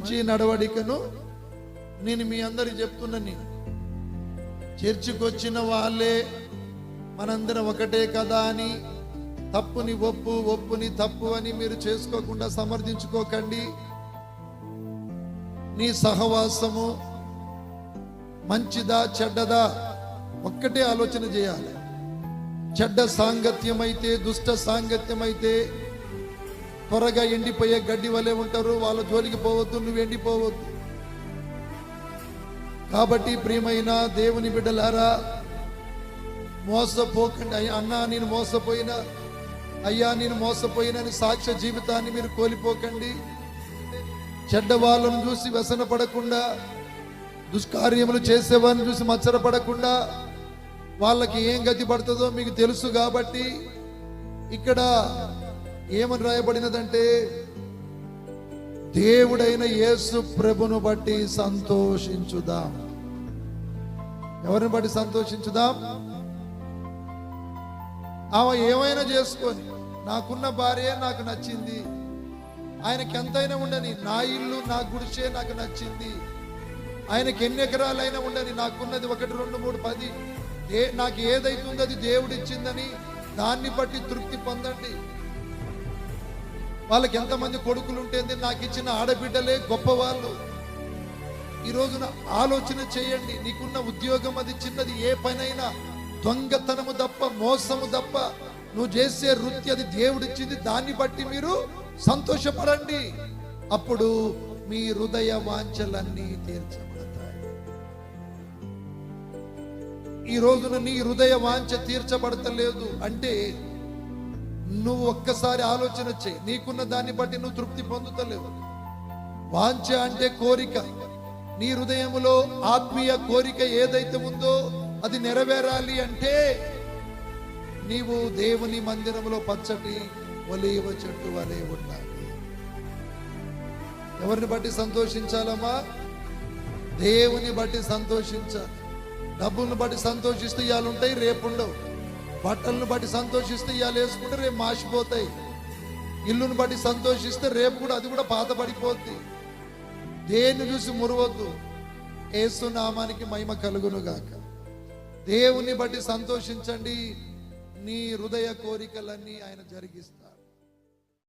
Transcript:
మంచి నడవడికను నేను మీ అందరికి చెప్తున్నా. నేను చర్చికి వచ్చిన వాళ్ళే మనందరం ఒకటే కదా అని తప్పుని ఒప్పు, ఒప్పుని తప్పు అని మీరు చేసుకోకుండా సమర్థించుకోకండి. నీ సహవాసము మంచిదా చెడ్డదా ఒక్కటే ఆలోచన చేయాలి. చెడ్డ సాంగత్యం అయితే, దుష్ట సాంగత్యం అయితే త్వరగా ఎండిపోయే గడ్డి వలె ఉంటారు. వాళ్ళ జోలికి పోవద్దు, నువ్వు ఎండిపోవద్దు. కాబట్టి ప్రియమైన దేవుని బిడ్డలారా, మోసపోకండి. అన్నా నేను మోసపోయినా, అయ్యా నేను మోసపోయినా అని సాక్ష్య జీవితాన్ని మీరు కోల్పోకండి. చెడ్డ వాళ్ళను చూసి వ్యసన పడకుండా, దుష్కార్యములు చేసేవారిని చూసి మత్సరపడకుండా, వాళ్ళకి ఏం గతి పడుతుందో మీకు తెలుసు. కాబట్టి ఇక్కడ ఏమని రాయబడినదంటే, దేవుడైన యేసు ప్రభును బట్టి సంతోషించుదాం. ఎవరిని బట్టి సంతోషించుదాం? ఆమె ఏమైనా చేసుకొని, నాకున్న భార్య నాకు నచ్చింది, ఆయనకి ఎంతైనా ఉండని, నా ఇల్లు నా గుడిసే నాకు నచ్చింది, ఆయనకి ఎన్ని ఎకరాలైనా ఉండని, నాకున్నది 1 2 3 10, నాకు ఏదైతుందో అది దేవుడు ఇచ్చిందని దాన్ని బట్టి తృప్తి పొందండి. వాళ్ళకి ఎంతమంది కొడుకులు ఉంటేంది, నాకు ఇచ్చిన ఆడబిడ్డలే గొప్పవాళ్ళు. ఈ రోజున ఆలోచన చేయండి. నీకున్న ఉద్యోగం అది చిన్నది, ఏ పనైనా దొంగతనము తప్ప, మోసము తప్ప నువ్వు చేసే వృత్తి అది దేవుడిచ్చింది, దాన్ని బట్టి మీరు సంతోషపడండి. అప్పుడు మీ హృదయ వాంఛలన్నీ తీర్చబడతాయి. ఈ రోజున నీ హృదయ వాంఛ తీర్చబడతలేదు అంటే నువ్వు ఒక్కసారి ఆలోచన చేయి. నీకున్న దాన్ని బట్టి నువ్వు తృప్తి పొందుతలేవు. వాంఛ అంటే కోరిక. నీ హృదయములో ఆత్మీయ కోరిక ఏదైతే ఉందో అది నెరవేరాలి అంటే నీవు దేవుని మందిరంలో పచ్చటి ఒలీవ చెట్టు వలె ఉండాలి. ఎవరిని బట్టి సంతోషించాలమ్మా? దేవుని బట్టి సంతోషించాలి. డబ్బులను బట్టి సంతోషిస్తే ఇవాళ ఉంటాయి, రేపు ఉండవు. బట్టలను బట్టి సంతోషిస్తే ఇవాళ వేసుకుంటే రేపు మాసిపోతాయి. ఇల్లును బట్టి సంతోషిస్తే రేపు కూడా అది కూడా పాత పడిపోద్ది. దేన్ని చూసి మురవద్దు. యేసు నామానికి మహిమ కలుగును గాక. దేవుని బట్టి సంతోషించండి. నీ హృదయ కోరికలన్నీ ఆయన జరిగిస్తారు.